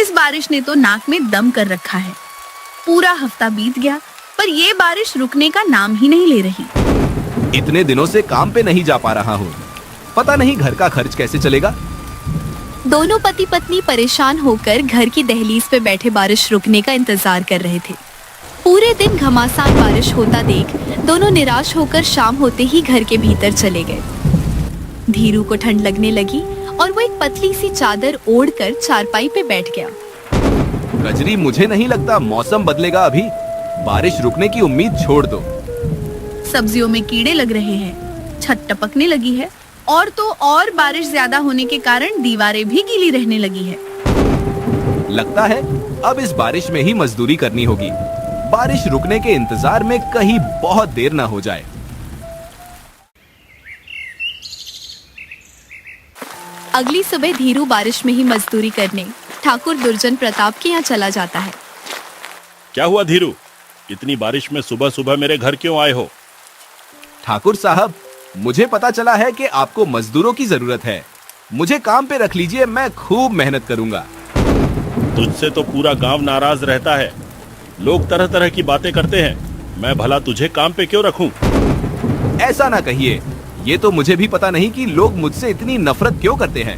इस बारिश ने तो नाक में दम कर रखा है। पूरा हफ्ता बीत गया पर ये बारिश रुकने का नाम ही नहीं ले रही। इतने दिनों से काम पे नहीं जा पा रहा हूँ, पता नहीं घर का खर्च कैसे चलेगा। दोनों पति पत्नी परेशान होकर घर की दहलीज पे बैठे बारिश रुकने का इंतजार कर रहे थे। पूरे दिन घमासान बारिश होता देख दोनों निराश होकर शाम होते ही घर के भीतर चले गए। धीरू को ठंड लगने लगी और वो एक पतली सी चादर ओढ़कर चारपाई पे बैठ गया। कजरी, मुझे नहीं लगता मौसम बदलेगा अभी। बारिश रुकने की उम्मीद छोड़ दो। सब्जियों में कीड़े लग रहे हैं, छत टपकने लगी है और तो और बारिश ज्यादा होने के कारण दीवारें भी गीली रहने लगी है। लगता है अब इस बारिश में ही मजदूरी करनी होगी। बारिश रुकने के इंतजार में कहीं बहुत देर ना हो जाए। अगली सुबह धीरू बारिश में ही मजदूरी करने ठाकुर दुर्जन प्रताप के यहाँ चला जाता है। क्या हुआ धीरू, इतनी बारिश में सुबह सुबह मेरे घर क्यों आए हो? ठाकुर साहब, मुझे पता चला है कि आपको मजदूरों की जरूरत है। मुझे काम पे रख लीजिए, मैं खूब मेहनत करूंगा। तुझसे तो पूरा गांव नाराज रहता है। लोग तरह तरह की बातें करते हैं, मैं भला तुझे काम पे क्यों रखूं? ऐसा ना कहिए, ये तो मुझे भी पता नहीं कि लोग मुझसे इतनी नफरत क्यों करते हैं।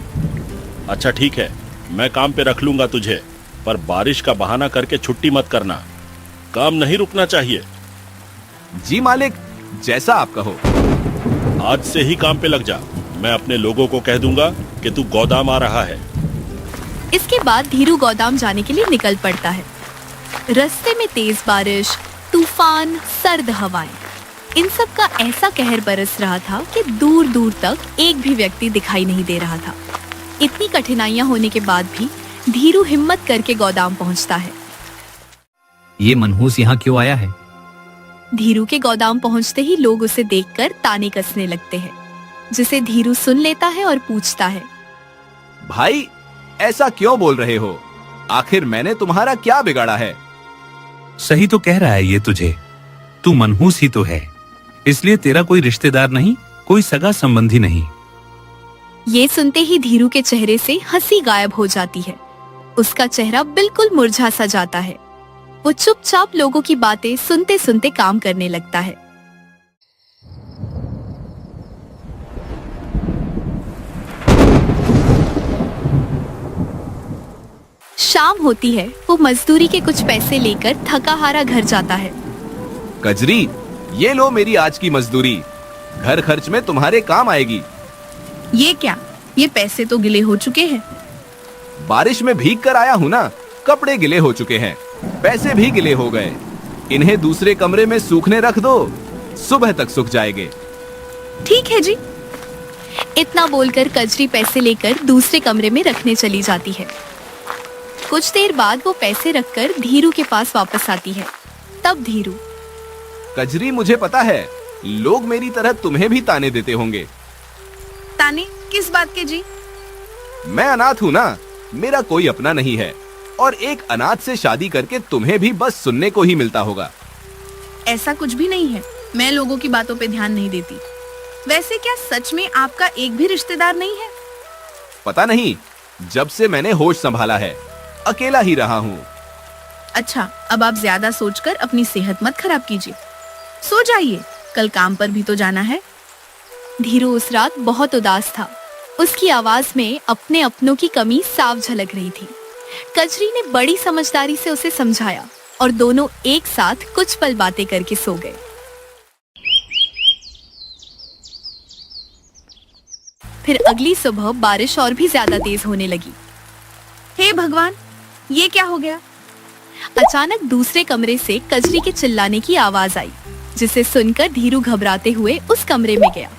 अच्छा ठीक है, मैं काम पे रख लूंगा तुझे, पर बारिश का बहाना करके छुट्टी मत करना। काम नहीं रुकना चाहिए। जी मालिक, जैसा आप कहो। आज से ही काम पे लग जा। मैं अपने लोगों को कह दूंगा कि तू गोदाम आ रहा है। इसके बाद धीरू गोदाम जाने के लिए निकल पड़ता है। रास्ते में तेज बारिश, तूफान, सर्द हवाएं, इन सब का ऐसा कहर बरस रहा था कि दूर दूर तक एक भी व्यक्ति दिखाई नहीं दे रहा था। इतनी कठिनाइयां होने के बाद भी धीरू हिम्मत करके गोदाम पहुंचता है। ये मनहूस यहाँ क्यों आया है? धीरू के गोदाम पहुंचते ही लोग उसे देखकर ताने कसने लगते हैं, जिसे धीरू सुन लेता है और पूछता है, भाई ऐसा क्यों बोल रहे हो? आखिर मैंने तुम्हारा क्या बिगाड़ा है? सही तो कह रहा है ये तुझे। तू मनहूस ही तो है, इसलिए तेरा कोई रिश्तेदार नहीं, कोई सगा संबंधी नहीं। ये सुनते ही धीरू के चेहरे से हंसी गायब हो जाती है। उसका चेहरा बिल्कुल मुरझा सा जाता है। वो चुपचाप लोगों की बातें सुनते सुनते काम करने लगता है। शाम होती है। वो मजदूरी के कुछ पैसे लेकर थका हारा घर जाता है। कजरी, ये लो मेरी आज की मजदूरी, घर खर्च में तुम्हारे काम आएगी। ये क्या? ये पैसे तो गिले हो चुके हैं। बारिश में भीग कर आया हूँ ना, कपड़े गिले हो चुके हैं, पैसे भी गिले हो गए। इन्हें दूसरे कमरे में सूखने रख दो, सुबह तक सूख जाएंगे। ठीक है जी। इतना बोलकर कजरी पैसे लेकर दूसरे कमरे में रखने चली जाती है। कुछ देर बाद वो पैसे रखकर धीरू के पास वापस आती है। तब धीरू, कजरी, मुझे पता है लोग मेरी तरह तुम्हें भी ताने देते होंगे। ताने किस बात के जी? मैं अनाथ हूँ ना, मेरा कोई अपना नहीं है, और एक अनाथ से शादी करके तुम्हें भी बस सुनने को ही मिलता होगा। ऐसा कुछ भी नहीं है, मैं लोगों की बातों पे ध्यान नहीं देती। वैसे क्या सच में आपका एक भी रिश्तेदार नहीं है? पता नहीं, जब से मैंने होश संभाला है अकेला ही रहा हूँ। अच्छा, अब आप ज्यादा सोचकर अपनी सेहत मत खराब कीजिए, सो जाइए, कल काम पर भी तो जाना है। धीरू उस रात बहुत उदास था। उसकी आवाज में अपने अपनों की कमी साफ झलक रही थी। कजरी ने बड़ी समझदारी से उसे समझाया और दोनों एक साथ कुछ पल बातें करके सो गए। फिर अगली सुबह बारिश और भी ज्यादा तेज होने लगी। हे भगवान, ये क्या हो गया? अचानक दूसरे कमरे से कजरी के चिल्लाने की आवाज आई, जिसे सुनकर धीरू घबराते हुए उस कमरे में गया।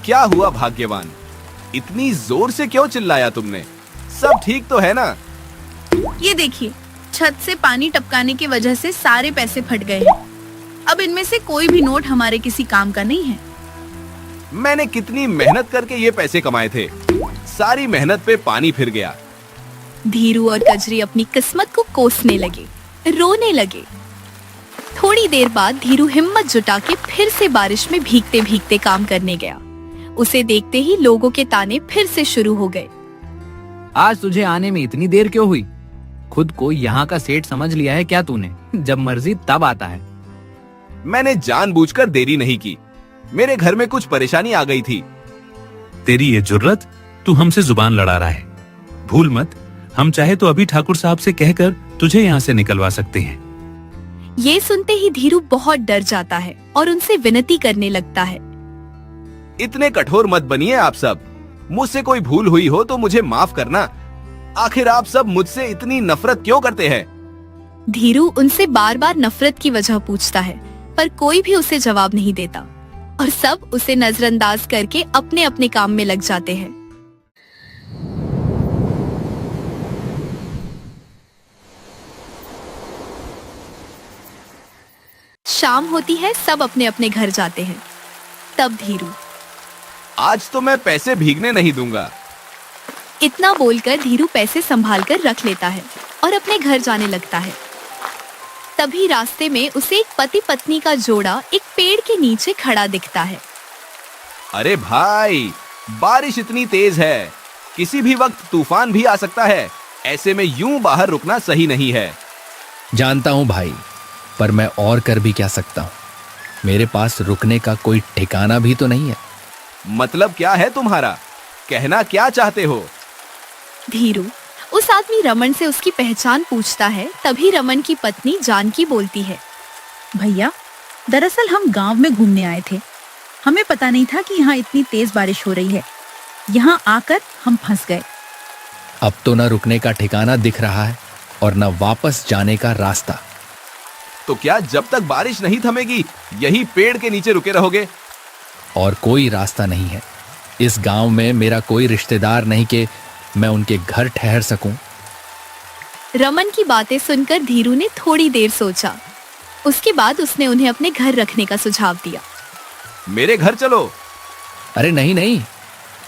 क्या हुआ भाग्यवान, इतनी जोर से क्यों चिल्लाया तुमने? सब ठीक तो है ना? ये देखिए, छत से पानी टपकाने की वजह से सारे पैसे फट गए हैं। अब इनमें से कोई भी नोट हमारे किसी काम का नहीं है। मैंने कितनी मेहनत करके ये पैसे कमाए थे, सारी मेहनत पे पानी फिर गया। धीरू और कजरी अपनी किस्मत को कोसने लगे, रोने लगे। थोड़ी देर बाद धीरू हिम्मत जुटा के फिर से बारिश में भीगते भीगते काम करने गया। उसे देखते ही लोगों के ताने फिर से शुरू हो गए। आज तुझे आने में इतनी देर क्यों हुई? खुद को यहाँ का सेठ समझ लिया है क्या तूने? जब मर्जी तब आता है। मैंने जानबूझकर देरी नहीं की, मेरे घर में कुछ परेशानी आ गई थी। तेरी ये जुर्रत, तू हमसे जुबान लड़ा रहा है। भूल मत, हम चाहे तो अभी ठाकुर साहब से कहकर तुझे यहाँ से निकलवा सकते हैं। ये सुनते ही धीरू बहुत डर जाता है और उनसे विनती करने लगता है। इतने कठोर मत बनिए आप सब। मुझसे कोई भूल हुई हो तो मुझे माफ करना। आखिर आप सब मुझसे इतनी नफरत क्यों करते हैं? धीरू उनसे बार बार नफरत की वजह पूछता है, पर कोई भी उसे जवाब नहीं देता और सब उसे नजरअंदाज करके अपने अपने काम में लग जाते हैं। शाम होती है, सब अपने अपने घर जाते हैं। तब धीरू, आज तो मैं पैसे भीगने नहीं दूंगा। इतना बोलकर धीरू पैसे संभाल कर रख लेता है और अपने घर जाने लगता है। तभी रास्ते में उसे एक पति पत्नी का जोड़ा एक पेड़ के नीचे खड़ा दिखता है। अरे भाई, बारिश इतनी तेज है, किसी भी वक्त तूफान भी आ सकता है। ऐसे में यूं बाहर रुकना सही नहीं है। जानता हूं भाई, पर मैं और कर भी क्या सकता हूं? मेरे पास रुकने का कोई ठिकाना भी तो नहीं है। मतलब क्या है तुम्हारा? कहना क्या चाहते हो? धीरू उस आदमी रमन से उसकी पहचान पूछता है। तभी रमन की पत्नी जानकी बोलती है, भैया, दरअसल हम गांव में घूमने आए थे। हमें पता नहीं था कि यहाँ इतनी तेज बारिश हो रही है। यहाँ आकर हम फंस गए। अब तो न रुकने का ठिकाना दिख रहा है और न वापस जाने का रास्ता। तो क्या जब तक बारिश नहीं थमेगी यही पेड़ के नीचे रुके रहोगे? और कोई रास्ता नहीं है। इस गांव में मेरा कोई रिश्तेदार नहीं कि मैं उनके घर ठहर सकूं। रमन की बातें सुनकर धीरू ने थोड़ी देर सोचा। उसके बाद उसने उन्हें अपने घर रखने का सुझाव दिया। मेरे घर चलो। अरे नहीं नहीं,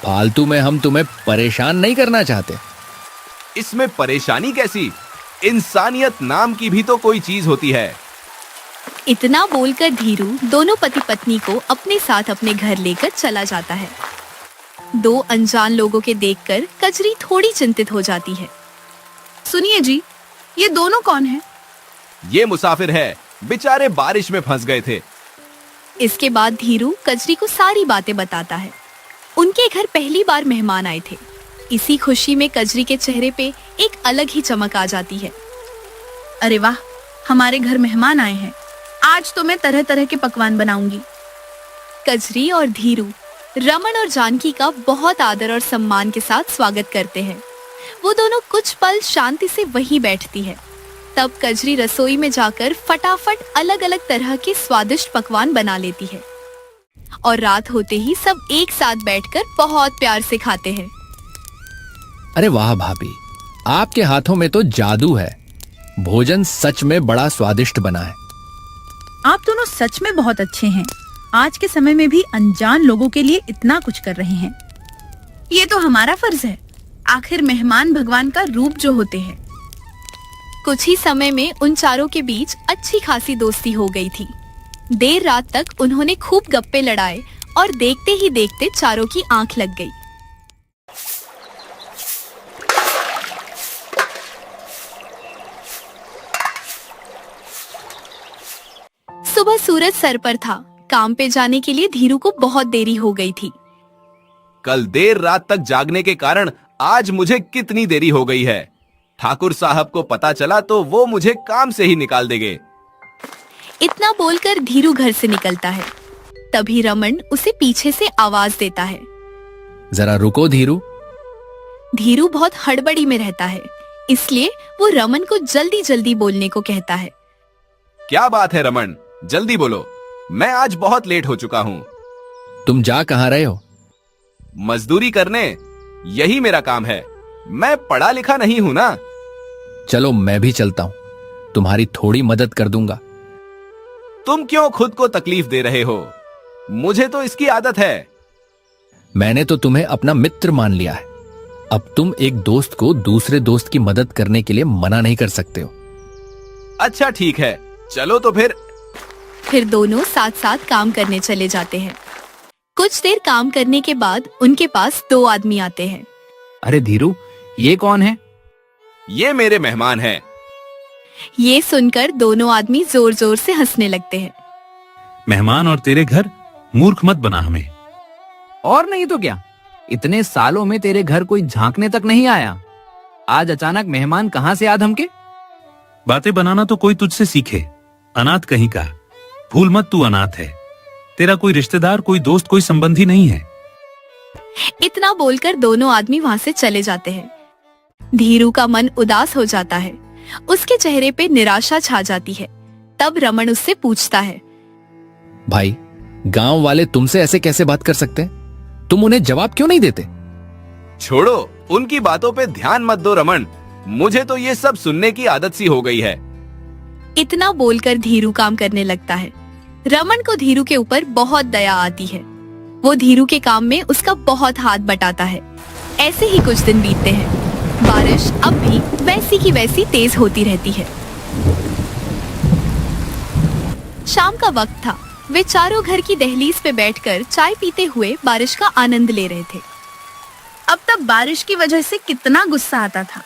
फालतू में हम तुम्हें परेशान नहीं करना चाहते। इसमें परेशानी कैसी? इंसानियत नाम की भी तो कोई चीज होती है। इतना बोलकर धीरू दोनों पति पत्नी को अपने साथ अपने घर लेकर चला जाता है। दो अनजान लोगों के देखकर कजरी थोड़ी चिंतित हो जाती है। सुनिए जी, ये दोनों कौन हैं? ये मुसाफिर है, बेचारे बारिश में फंस गए थे। इसके बाद धीरू कजरी को सारी बातें बताता है। उनके घर पहली बार मेहमान आए थे। इसी खुशी में कजरी के चेहरे पे एक अलग ही चमक आ जाती है। अरे वाह, हमारे घर मेहमान आए हैं। आज तो मैं तरह तरह के पकवान बनाऊंगी। कजरी और धीरू रमन और जानकी का बहुत आदर और सम्मान के साथ स्वागत करते हैं। वो दोनों कुछ पल शांति से वहीं बैठती है। तब कजरी रसोई में जाकर फटाफट अलग अलग तरह के स्वादिष्ट पकवान बना लेती है और रात होते ही सब एक साथ बैठकर बहुत प्यार से खाते हैं। अरे वाह भाभी, आपके हाथों में तो जादू है। भोजन सच में बड़ा स्वादिष्ट बना है। आप दोनों सच में बहुत अच्छे हैं। आज के समय में भी अनजान लोगों के लिए इतना कुछ कर रहे हैं। ये तो हमारा फर्ज है। आखिर मेहमान भगवान का रूप जो होते हैं। कुछ ही समय में उन चारों के बीच अच्छी खासी दोस्ती हो गई थी। देर रात तक उन्होंने खूब गप्पे लड़ाए और देखते ही देखते चारों की आंख लग गई। सुबह सूरज सर पर था। काम पे जाने के लिए धीरू को बहुत देरी हो गई थी। कल देर रात तक जागने के कारण आज मुझे कितनी देरी हो गई है। ठाकुर साहब को पता चला तो वो मुझे काम से ही निकाल देंगे। इतना बोलकर धीरू घर से निकलता है। तभी रमन उसे पीछे से आवाज देता है, जरा रुको धीरू। धीरू बहुत हड़बड़ी में रहता है, इसलिए वो रमन को जल्दी जल्दी बोलने को कहता है। क्या बात है रमन, जल्दी बोलो, मैं आज बहुत लेट हो चुका हूँ। तुम जा कहाँ रहे हो? मजदूरी करने, यही मेरा काम है। मैं पढ़ा लिखा नहीं हूँ ना। चलो मैं भी चलता हूँ, तुम्हारी थोड़ी मदद कर दूंगा। तुम क्यों खुद को तकलीफ दे रहे हो? मुझे तो इसकी आदत है। मैंने तो तुम्हें अपना मित्र मान लिया है। अब तुम एक दोस्त को दूसरे दोस्त की मदद करने के लिए मना नहीं कर सकते हो। अच्छा ठीक है, चलो तो फिर दोनों साथ साथ काम करने चले जाते हैं। कुछ देर काम करने के बाद उनके पास दो आदमी आते हैं। अरे धीरू, ये कौन है? ये मेरे मेहमान हैं। ये सुनकर दोनों आदमी जोर जोर से हंसने लगते हैं। मेहमान और तेरे घर, मूर्ख मत बना हमें। और नहीं तो क्या, इतने सालों में तेरे घर कोई झांकने तक नहीं आया, आज अचानक मेहमान कहाँ से आ धमके। बातें बनाना तो कोई तुझसे सीखे, अनाथ कहीं का। भूल मत तू अनाथ है, तेरा कोई रिश्तेदार, कोई दोस्त, कोई संबंधी नहीं है। इतना बोलकर दोनों आदमी वहां से चले जाते हैं। धीरू का मन उदास हो जाता है, उसके चेहरे पे निराशा छा जाती है। तब रमन उससे पूछता है, भाई, गांव वाले तुमसे ऐसे कैसे बात कर सकते हैं? तुम उन्हें जवाब क्यों नहीं देते? छोड़ो, उनकी बातों पे ध्यान मत दो रमन, मुझे तो ये सब सुनने की आदत सी हो गई है। इतना बोलकर धीरू काम करने लगता है। रमन को धीरू के ऊपर बहुत दया आती है। वो धीरू के काम में उसका बहुत हाथ बटाता है। ऐसे ही कुछ दिन बीतते हैं। बारिश अब भी वैसी की वैसी तेज होती रहती है। शाम का वक्त था। वे चारों घर की दहलीज पे बैठकर चाय पीते हुए बारिश का आनंद ले रहे थे। अब तक बारिश की वजह से कितना गुस्सा आता था,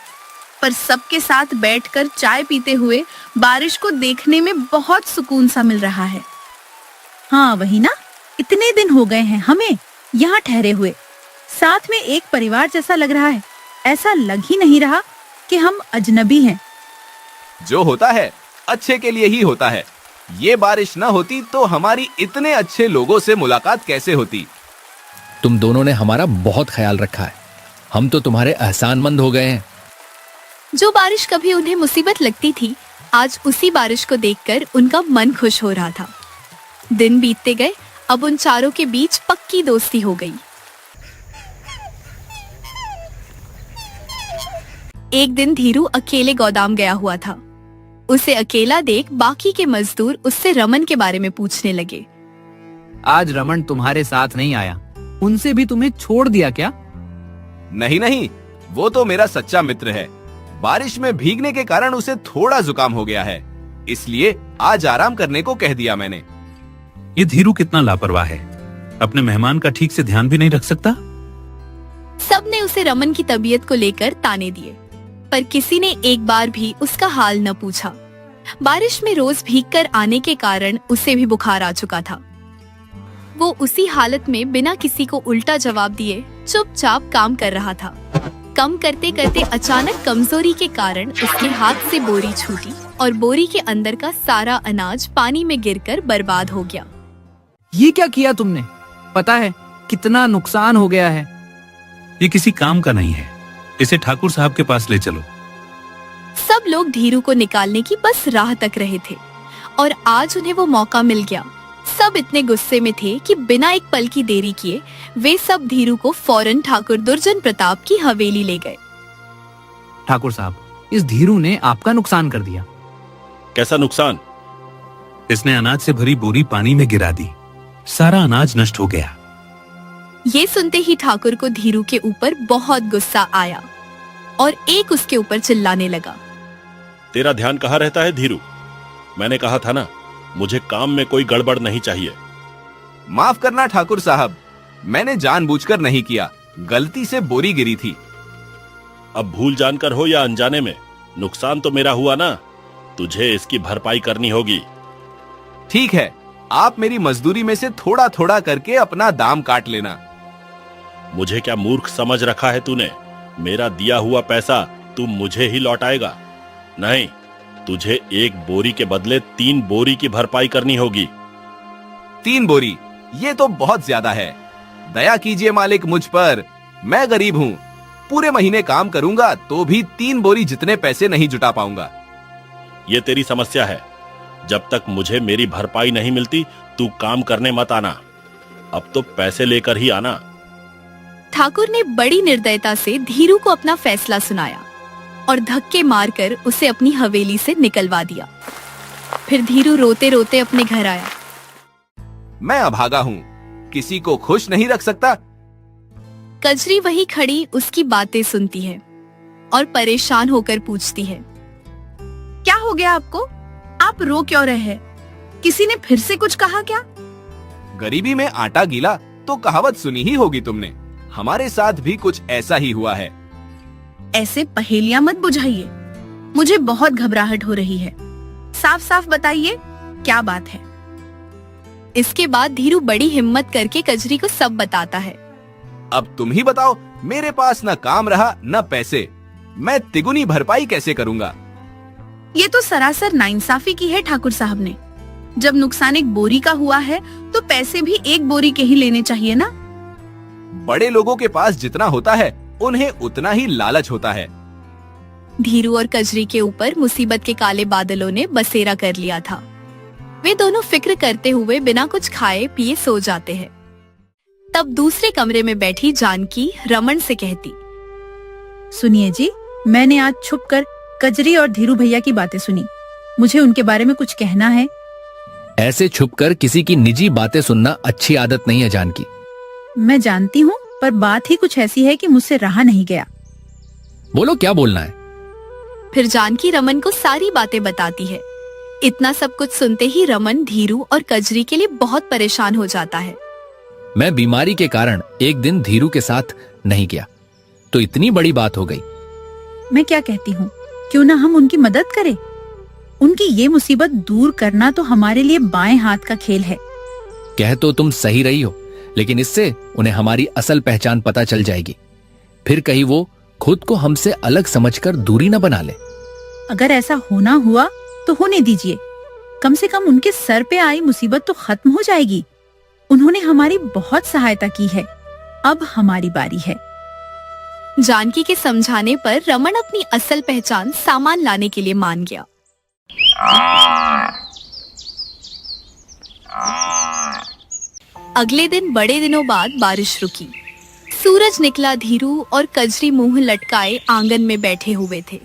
पर सबके साथ बैठकर चाय पीते हुए बारिश को देखने में बहुत सुकून सा मिल रहा है। हाँ वही ना, इतने दिन हो गए हैं हमें यहाँ ठहरे हुए, साथ में एक परिवार जैसा लग रहा है। ऐसा लग ही नहीं रहा कि हम अजनबी हैं। जो होता है अच्छे के लिए ही होता है। ये बारिश न होती तो हमारी इतने अच्छे लोगों से मुलाकात कैसे होती। तुम दोनों ने हमारा बहुत ख्याल रखा है, हम तो तुम्हारे एहसानमंद हो गए हैं। जो बारिश कभी उन्हें मुसीबत लगती थी, आज उसी बारिश को देखकर उनका मन खुश हो रहा था। दिन बीतते गए, अब उन चारों के बीच पक्की दोस्ती हो गई। एक दिन धीरू अकेले गोदाम गया हुआ था। उसे अकेला देख बाकी के मजदूर उससे रमन के बारे में पूछने लगे। आज रमन तुम्हारे साथ नहीं आया, उनसे भी तुम्हें छोड़ दिया क्या? नहीं नहीं, वो तो मेरा सच्चा मित्र है। बारिश में भीगने के कारण उसे थोड़ा जुकाम हो गया है, इसलिए आज आराम करने को कह दिया मैंने। ये धीरू कितना लापरवाह है, अपने मेहमान का ठीक से ध्यान भी नहीं रख सकता। सबने उसे रमन की तबीयत को लेकर ताने दिए, पर किसी ने एक बार भी उसका हाल न पूछा। बारिश में रोज भीगकर आने के कारण उसे भी बुखार आ चुका था। वो उसी हालत में बिना किसी को उल्टा जवाब दिए चुपचाप काम कर रहा था। कम करते करते अचानक कमजोरी के कारण उसके हाथ से बोरी छूटी और बोरी के अंदर का सारा अनाज पानी में गिरकर बर्बाद हो गया। ये क्या किया तुमने? पता है कितना नुकसान हो गया है। ये किसी काम का नहीं है, इसे ठाकुर साहब के पास ले चलो। सब लोग धीरू को निकालने की बस राह तक रहे थे और आज उन्हें वो मौका मिल गया। सब इतने गुस्से में थे कि बिना एक पल की देरी किए वे सब धीरू को फौरन ठाकुर दुर्जन प्रताप की हवेली ले गए। ठाकुर साहब, इस धीरू ने आपका नुकसान कर दिया। कैसा नुकसान? इसने अनाज से भरी बोरी पानी में गिरा दी, सारा अनाज नष्ट हो गया। ये सुनते ही ठाकुर को धीरू के ऊपर बहुत गुस्सा आया और एक उसके ऊपर चिल्लाने लगा। तेरा ध्यान कहाँ रहता है धीरू? मैंने कहा था ना, मुझे काम में कोई गड़बड़ नहीं चाहिए। माफ करना ठाकुर साहब, मैंने जानबूझकर नहीं किया, गलती से बोरी गिरी थी। अब भूल जानकर हो या अनजाने में, नुकसान तो मेरा हुआ ना, तुझे इसकी भरपाई करनी होगी। ठीक है, आप मेरी मजदूरी में से थोड़ा थोड़ा करके अपना दाम काट लेना। मुझे क्या मूर्ख समझ रखा है तूने? मेरा दिया हुआ पैसा तू मुझे ही लौटाएगा? नहीं, तुझे एक बोरी के बदले 3 बोरी की भरपाई करनी होगी। 3 बोरी? ये तो बहुत ज्यादा है। दया कीजिए मालिक मुझ पर, मैं गरीब हूँ। पूरे महीने काम करूंगा तो भी 3 बोरी जितने पैसे नहीं जुटा पाऊंगा। ये तेरी समस्या है। जब तक मुझे मेरी भरपाई नहीं मिलती तू काम करने मत आना। अब तो पैसे लेकर ही आना। ठाकुर ने बड़ी निर्दयता से धीरू को अपना फैसला सुनाया और धक्के मारकर उसे अपनी हवेली से निकलवा दिया। फिर धीरू रोते रोते अपने घर आया। मैं अभागा हूँ, किसी को खुश नहीं रख सकता। कजरी वही खड़ी उसकी बातें सुनती है और परेशान होकर पूछती है, क्या हो गया आपको? आप रो क्यों रहे हैं? किसी ने फिर से कुछ कहा क्या? गरीबी में आटा गीला तो कहावत सुनी ही होगी तुमने। हमारे साथ भी कुछ ऐसा ही हुआ है। ऐसे पहेलियां मत बुझाइए। मुझे बहुत घबराहट हो रही है। साफ साफ बताइए क्या बात है। इसके बाद धीरू बड़ी हिम्मत करके कजरी को सब बताता है। अब तुम ही बताओ, मेरे पास न काम रहा न पैसे, मैं तिगुनी भरपाई कैसे करूंगा? ये तो सरासर नाइंसाफी की है ठाकुर साहब ने। जब नुकसान एक बोरी का हुआ है तो पैसे भी एक बोरी के ही लेने चाहिए ना। बड़े लोगों के पास जितना होता है उन्हें उतना ही लालच होता है। धीरू और कजरी के ऊपर मुसीबत के काले बादलों ने बसेरा कर लिया था। वे दोनों फिक्र करते हुए बिना कुछ खाए पिए सो जाते हैं। तब दूसरे कमरे में बैठी जानकी रमन से कहती, सुनिए जी, मैंने आज छुपकर कजरी और धीरू भैया की बातें सुनी। मुझे उनके बारे में कुछ कहना है। ऐसे छुपकर किसी की निजी बातें सुनना अच्छी आदत नहीं है जानकी। मैं जानती हूँ, पर बात ही कुछ ऐसी है कि मुझसे रहा नहीं गया। बोलो, क्या बोलना है? फिर जानकी रमन को सारी बातें बताती है। इतना सब कुछ सुनते ही रमन धीरू और कजरी के लिए बहुत परेशान हो जाता है। मैं बीमारी के कारण एक दिन धीरू के साथ नहीं गया तो इतनी बड़ी बात हो गई। मैं क्या कहती हूँ, क्यों ना हम उनकी मदद करें। उनकी ये मुसीबत दूर करना तो हमारे लिए बाएं हाथ का खेल है। कह तो तुम सही रही हो, लेकिन इससे उन्हें हमारी असल पहचान पता चल जाएगी। फिर कहीं वो खुद को हमसे अलग समझकर दूरी न बना ले। अगर ऐसा होना हुआ तो होने दीजिए। कम से कम उनके सर पे आई मुसीबत तो खत्म हो जाएगी। उन्होंने हमारी बहुत सहायता की है, अब हमारी बारी है। जानकी के समझाने पर रमन अपनी असल पहचान सामान लाने के लिए मान गया। अगले दिन बड़े दिनों बाद बारिश रुकी। सूरज निकला। धीरू और कजरी मुंह लटकाए आंगन में बैठे हुए थे।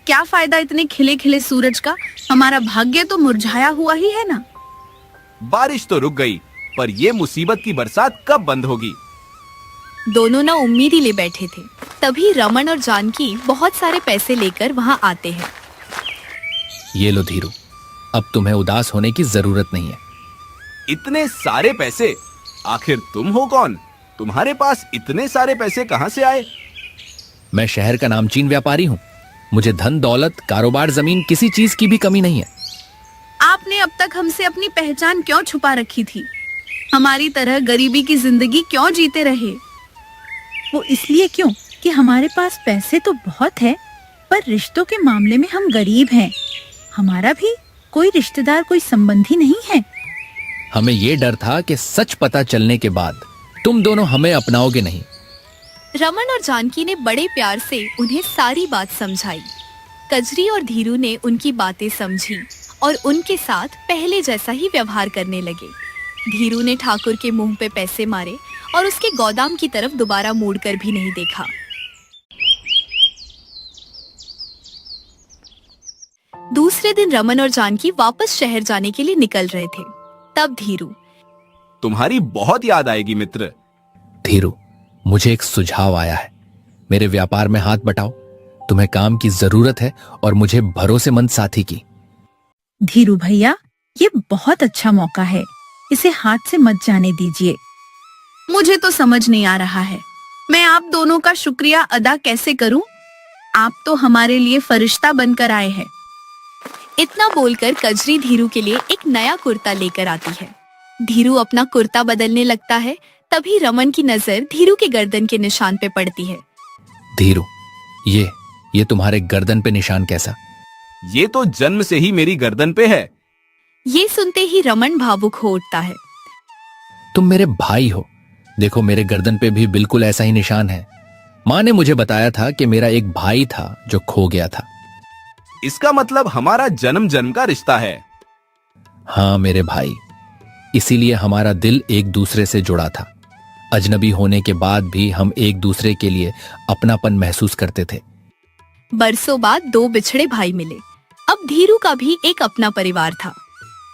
क्या फायदा इतने खिले खिले सूरज का, हमारा भाग्य तो मुरझाया हुआ ही है ना। बारिश तो रुक गई, पर ये मुसीबत की बरसात कब बंद होगी? दोनों ना उम्मीद ही ले बैठे थे। तभी रमन और जानकी बहुत सारे पैसे लेकर वहां आते हैं। ये लो धीरू, अब तुम्हें उदास होने की जरूरत नहीं है। इतने सारे पैसे? आखिर तुम हो कौन? तुम्हारे पास इतने सारे पैसे कहाँ से आए? मैं शहर का नामचीन व्यापारी हूँ। मुझे धन दौलत कारोबार जमीन किसी चीज की भी कमी नहीं है। आपने अब तक हमसे अपनी पहचान क्यों छुपा रखी थी? हमारी तरह गरीबी की जिंदगी क्यों जीते रहे? वो इसलिए क्यों कि हमारे पास पैसे तो बहुत है, पर रिश्तों के मामले में हम गरीब हैं। हमारा भी कोई रिश्तेदार, कोई संबंधी नहीं है। हमें ये डर था कि सच पता चलने के बाद तुम दोनों हमें अपनाओगे नहीं। रमन और जानकी ने बड़े प्यार से उन्हें सारी बात समझाई। कजरी और धीरू ने उनकी बातें समझी और उनके साथ पहले जैसा ही व्यवहार करने लगे। धीरू ने ठाकुर के मुंह पे पैसे मारे और उसके गोदाम की तरफ दोबारा मुड़कर भी नहीं देखा। दूसरे दिन रमन और जानकी वापस शहर जाने के लिए निकल रहे थे। तब धीरू, तुम्हारी बहुत याद आएगी मित्र। धीरू, मुझे एक सुझाव आया है। मेरे व्यापार में हाथ बटाओ। तुम्हें काम की जरूरत है और मुझे भरोसेमंद साथी की। धीरू भैया, ये बहुत अच्छा मौका है, इसे हाथ से मत जाने दीजिए। मुझे तो समझ नहीं आ रहा है, मैं आप दोनों का शुक्रिया अदा कैसे करूं? आप तो हमारे लिए फरिश्ता बनकर आए हैं। इतना बोलकर कजरी धीरू के लिए एक नया कुर्ता लेकर आती है। धीरू अपना कुर्ता बदलने लगता है। तभी रमन की नजर धीरू के गर्दन के निशान पे पड़ती है। धीरू, ये तुम्हारे गर्दन पे निशान कैसा? ये तो जन्म से ही मेरी गर्दन पे है। ये सुनते ही रमन भावुक हो उठता है। तुम मेरे भाई हो। देखो, मेरे गर्दन पे भी बिल्कुल ऐसा ही निशान है। माँ ने मुझे बताया था कि मेरा एक भाई था जो खो गया था। इसका मतलब हमारा जन्म जन्म का रिश्ता है। हाँ मेरे भाई, इसीलिए हमारा दिल एक दूसरे से जुड़ा था। अजनबी होने के बाद भी हम एक दूसरे के लिए अपनापन महसूस करते थे। बरसों बाद दो बिछड़े भाई मिले। अब धीरू का भी एक अपना परिवार था।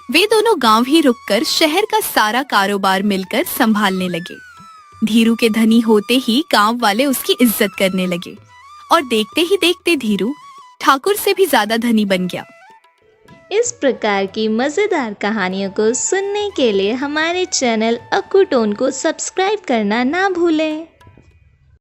वे दोनों गांव ही रुककर शहर का सारा कारोबार मिलकर संभालने लगे। धीरू के धनी होते ही गांव वाले उसकी इज्जत करने लगे और देखते ही देखते धीरू ठाकुर से भी ज्यादा धनी बन गया। इस प्रकार की मज़ेदार कहानियों को सुनने के लिए हमारे चैनल अक्कू टोन को सब्सक्राइब करना ना भूलें।